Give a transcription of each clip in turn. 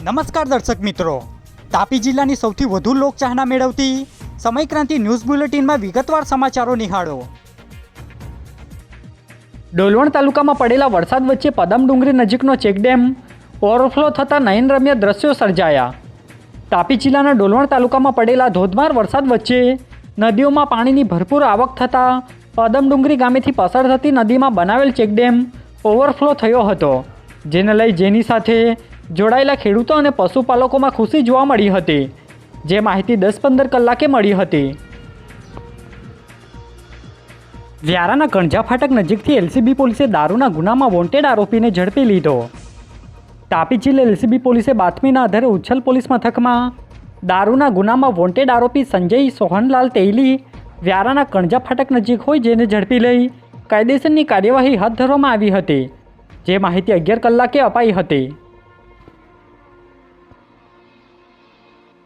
નમસ્કાર દર્શક મિત્રો, તાપી જિલ્લાની સૌથી વધુ લોકચાહના મેળવતી સમયક્રાંતિ ન્યૂઝ બુલેટિનમાં વિગતવાર સમાચારો નિહાળો. ડોલવણ તાલુકામાં પડેલા વરસાદ વચ્ચે પદમડુંગરી નજીકનો ચેકડેમ ઓવરફ્લો થતાં નયનરમ્ય દ્રશ્યો સર્જાયા. તાપી જિલ્લાના ડોલવણ તાલુકામાં પડેલા ધોધમાર વરસાદ વચ્ચે નદીઓમાં પાણીની ભરપૂર આવક થતાં પદમડુંગરી ગામેથી પસાર થતી નદીમાં બનાવેલ ચેકડેમ ઓવરફ્લો થયો હતો, જેને લઈ જેની સાથે જોડાયેલા ખેડૂતો અને પશુપાલકોમાં ખુશી જોવા મળી હતી, જે માહિતી 10-15 કલાકે મળી હતી. વ્યારાના કણજા ફાટક નજીકથી એલસીબી પોલીસે દારૂના ગુનામાં વોન્ટેડ આરોપીને ઝડપી લીધો. તાપી જિલ્લા એલસીબી પોલીસે બાતમીના આધારે ઉચ્છલ પોલીસ મથકમાં દારૂના ગુનામાં વોન્ટેડ આરોપી સંજય સોહનલાલ તેલી વ્યારાના કણજા ફાટક નજીક હોય, જેને ઝડપી લઈ કાયદેસરની કાર્યવાહી હાથ ધરવામાં આવી હતી, જે માહિતી 11 કલાકે અપાઈ હતી.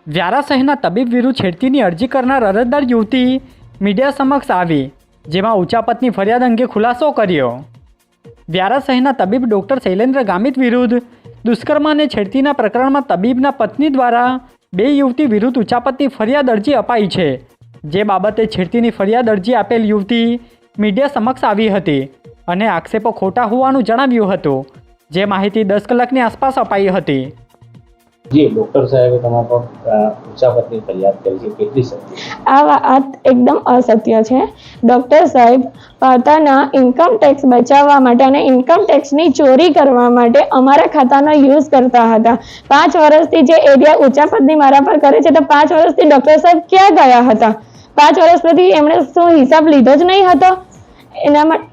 વ્યારા શહેરના તબીબ વિરુદ્ધ છેડતીની અરજી કરનાર અરજદાર યુવતી મીડિયા સમક્ષ આવી, જેમાં ઉચાપતની ફરિયાદ અંગે ખુલાસો કર્યો. વ્યારા શહેરના તબીબ ડૉક્ટર શૈલેન્દ્ર ગામિત વિરુદ્ધ દુષ્કર્મ અને છેડતીના પ્રકરણમાં તબીબના પત્ની દ્વારા 2 યુવતી વિરુદ્ધ ઉચાપતની ફરિયાદ અરજી અપાઈ છે, જે બાબતે છેડતીની ફરિયાદ અરજી આપેલ યુવતી મીડિયા સમક્ષ આવી હતી અને આક્ષેપો ખોટા હોવાનું જણાવ્યું હતું, જે માહિતી 10 કલાકની આસપાસ અપાઈ હતી. જી ડોક્ટર સાહેબે તમારા પર ઉચાપતની ફરિયાદ કરી છે, કેટલી સત્ય? આ વાત એકદમ અસત્ય છે. ડૉક્ટર સાહેબ પોતાના ઇન્કમ ટેક્સ બચાવવા માટે અને ઇન્કમ ટેક્સની ચોરી કરવા માટે અમારા ખાતાનો યુઝ કરતા હતા. 5 વર્ષથી જે એરિયા ઉચાપતની મારા પર કરે છે, તો 5 વર્ષથી ડૉક્ટર સાહેબ ક્યાં ગયા હતા? 5 વર્ષ પછી એમણે શું હિસાબ લીધો જ નહીં હતો? એના માટે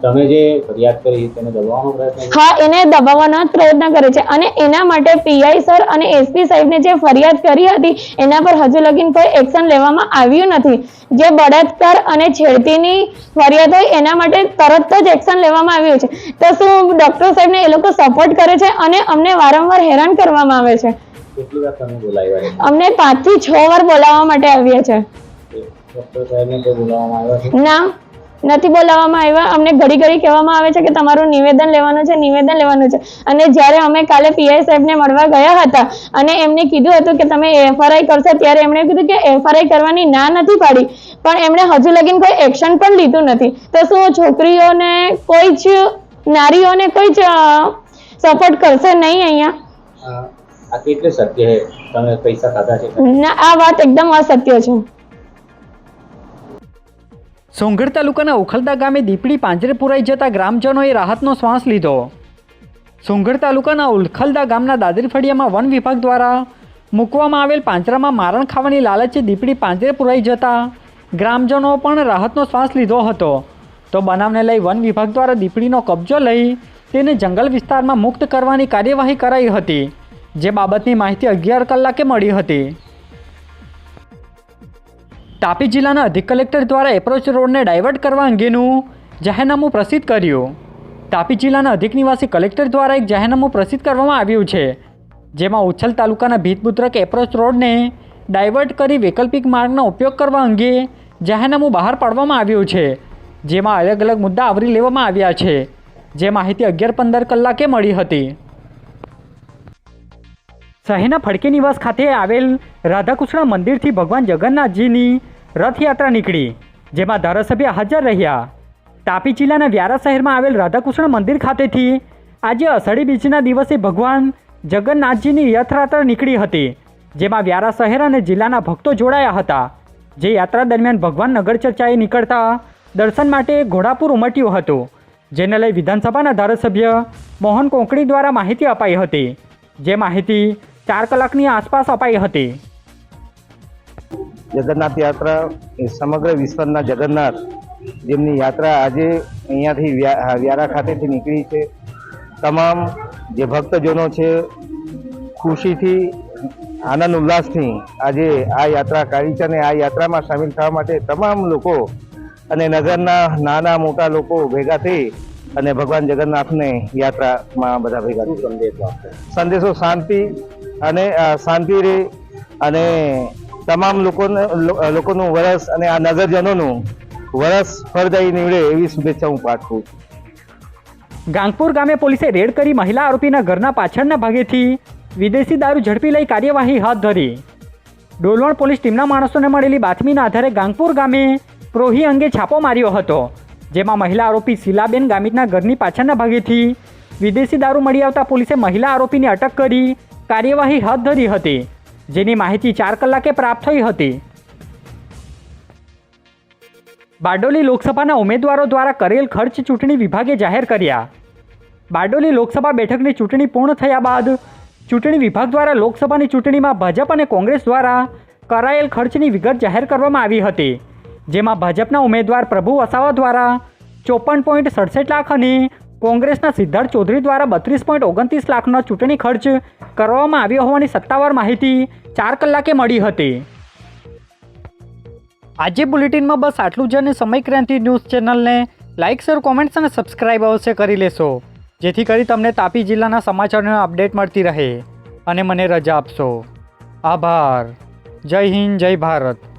તમે જે ફરિયાદ કરી તેને દબાવવાનો પ્રયત્ન? હા, એને દબાવવાનો પ્રયત્ન કરે છે અને એના માટે પીઆઈ સર અને એસપી સાહેબને જે ફરિયાદ કરી હતી એના પર હજુ લગીન કોઈ એક્શન લેવામાં આવ્યું નથી. જે બળાત્કાર અને છેડતીની ફરિયાદ હોય એના માટે તરત જ એક્શન લેવામાં આવ્યું છે. તો શું ડોક્ટર સાહેબને એ લોકો સપોર્ટ કરે છે અને અમને વારંવાર હેરાન કરવામાં આવે છે? કેટલી વાર તમે બોલાવ્યા? અમને 5 થી 6 વાર બોલાવવા માટે આવ્યા છે. ડોક્ટર સાહેબને કોઈ બોલાવવામાં આવ્યા છે? ના, નથી બોલાવવામાં આવ્યા. અમને ઘડી ઘડી કહેવામાં આવે છે કે તમારું નિવેદન લેવાનું છે, નિવેદન લેવાનું છે. અને જ્યારે અમે કાલે પીઆઈ સાહેબને મળવા ગયા હતા અને એમને કીધું હતું કે તમે એફઆરઆઈ કરશો, ત્યારે એમણે કીધું કે એફઆરઆઈ કરવાની ના નથી પાડી, પણ એમણે હજુ લગીન કોઈ એક્શન પણ લીધું નથી. તો શું છોકરીઓને કોઈ જ નારીઓને કોઈ જ સપોર્ટ કરશે નહીં અહીંયા? આ કેટલે સત્ય છે? તમે પૈસા ખાધા છે? ના, આ વાત એકદમ અસત્ય છે. સોંગઢ તાલુકાના ઉખલદા ગામે દીપડી પાંજરે પુરાઈ જતા ગ્રામજનોએ રાહતનો શ્વાસ લીધો. સોંગઢ તાલુકાના ઉખલદા ગામના દાદરી ફળિયામાં વન વિભાગ દ્વારા મૂકવામાં આવેલ પાંજરામાં મારણ ખાવાની લાલચે દીપડી પાંજરે પુરાઈ જતા ગ્રામજનો પણ રાહતનો શ્વાસ લીધો હતો. તો બનાવને લઈ વન વિભાગ દ્વારા દીપડીનો કબજો લઈ તેને જંગલ વિસ્તારમાં મુક્ત કરવાની કાર્યવાહી કરાઈ હતી, જે બાબતની માહિતી 11 કલાકે મળી હતી. તાપી જિલ્લાના અધિક કલેક્ટર દ્વારા એપ્રોચ રોડને ડાયવર્ટ કરવા અંગેનું જાહેરનામું પ્રસિદ્ધ કર્યું. તાપી જિલ્લાના અધિક નિવાસી કલેક્ટર દ્વારા એક જાહેરનામું પ્રસિદ્ધ કરવામાં આવ્યું છે, જેમાં ઉચ્છલ તાલુકાના ભીતબુદ્રક એપ્રોચ રોડને ડાયવર્ટ કરી વૈકલ્પિક માર્ગનો ઉપયોગ કરવા અંગે જાહેરનામું બહાર પાડવામાં આવ્યું છે, જેમાં અલગ અલગ મુદ્દા આવરી લેવામાં આવ્યા છે, જે માહિતી 11-15 કલાકે મળી હતી. શહેરના ફડકે નિવાસ ખાતે આવેલ રાધાકૃષ્ણ મંદિરથી ભગવાન જગન્નાથજીની રથયાત્રા નીકળી, જેમાં ધારાસભ્ય હાજર રહ્યા. તાપી જિલ્લાના વ્યારા શહેરમાં આવેલ રાધાકૃષ્ણ મંદિર ખાતેથી આજે અષાઢી બીજના દિવસે ભગવાન જગન્નાથજીની રથયાત્રા નીકળી હતી, જેમાં વ્યારા શહેર અને જિલ્લાના ભક્તો જોડાયા હતા. જે યાત્રા દરમિયાન ભગવાન નગર ચર્ચાએ નીકળતા દર્શન માટે ઘોડાપુર ઉમટ્યું હતું, જેને લઈ વિધાનસભાના ધારાસભ્ય મોહન કોંકણી દ્વારા માહિતી અપાઈ હતી, જે માહિતી 4 કલાકની આસપાસ અપાઈ હતી. જગન્નાથ યાત્રા એ સમગ્ર વિશ્વના જગન્નાથ જેમની યાત્રા આજે અહીંયાથી વ્યારા ખાતેથી નીકળી છે. તમામ જે ભક્તજનો છે ખુશીથી આનંદ ઉલ્લાસથી આજે આ યાત્રા કાઢી છે અને આ યાત્રામાં સામેલ થવા માટે તમામ લોકો અને નગરના નાના મોટા લોકો ભેગા થઈ અને ભગવાન જગન્નાથને યાત્રામાં બધા ભેગા થઈ. સંદેશો શાંતિ અને શાંતિ રહે અને તમામ લોકોનું વરસ અને આ નગરજનોનું વરસ ફળદાયી નીવડે એવી શુભેચ્છા હું પાઠવું છું. ગાંગપુર ગામે પોલીસે રેડ કરી મહિલા આરોપીના ઘરના પાછળના ભાગેથી વિદેશી દારૂ ઝડપી લઈ કાર્યવાહી હાથ ધરી. ડોલવણ પોલીસ ટીમના માણસોને મળેલી બાતમીના આધારે ગાંગપુર ગામે પ્રોહી અંગે છાપો માર્યો હતો, જેમાં મહિલા આરોપી શીલાબેન ગામિતના ઘરની પાછળના ભાગેથી વિદેશી દારૂ મળી આવતા પોલીસે મહિલા આરોપીને અટક કરી કાર્યવાહી હાથ ધરી હતી, જેની માહિતી 4 કલાકે પ્રાપ્ત થઈ હતી. બારડોલી લોકસભાના ઉમેદવારો દ્વારા કરેલ ખર્ચ ચૂંટણી વિભાગે જાહેર કર્યા. બારડોલી લોકસભા બેઠકની ચૂંટણી પૂર્ણ થયા બાદ ચૂંટણી વિભાગ દ્વારા લોકસભાની ચૂંટણીમાં ભાજપ અને કોંગ્રેસ દ્વારા કરાયેલ ખર્ચની વિગત જાહેર કરવામાં આવી હતી, જેમાં ભાજપના ઉમેદવાર પ્રભુ વસાવા દ્વારા 54.67 લાખ અને કોંગ્રેસના સિદ્ધાર્થ ચૌધરી દ્વારા 32.29 લાખનો ચૂંટણી ખર્ચ કરવામાં આવ્યો હોવાની સત્તાવાર માહિતી 4 કલાકે મળી હતી. આજે બુલેટિનમાં બસ આટલું જ, અને સમય ક્રાંતિ ન્યૂઝ ચેનલને લાઇક, શેર, કોમેન્ટ્સ અને સબસ્ક્રાઇબ અવશ્ય કરી લેશો, જેથી કરી તમને તાપી જિલ્લાના સમાચારોની અપડેટ મળતી રહે અને મને રજા આપશો. આભાર. જય હિન્દ, જય ભારત.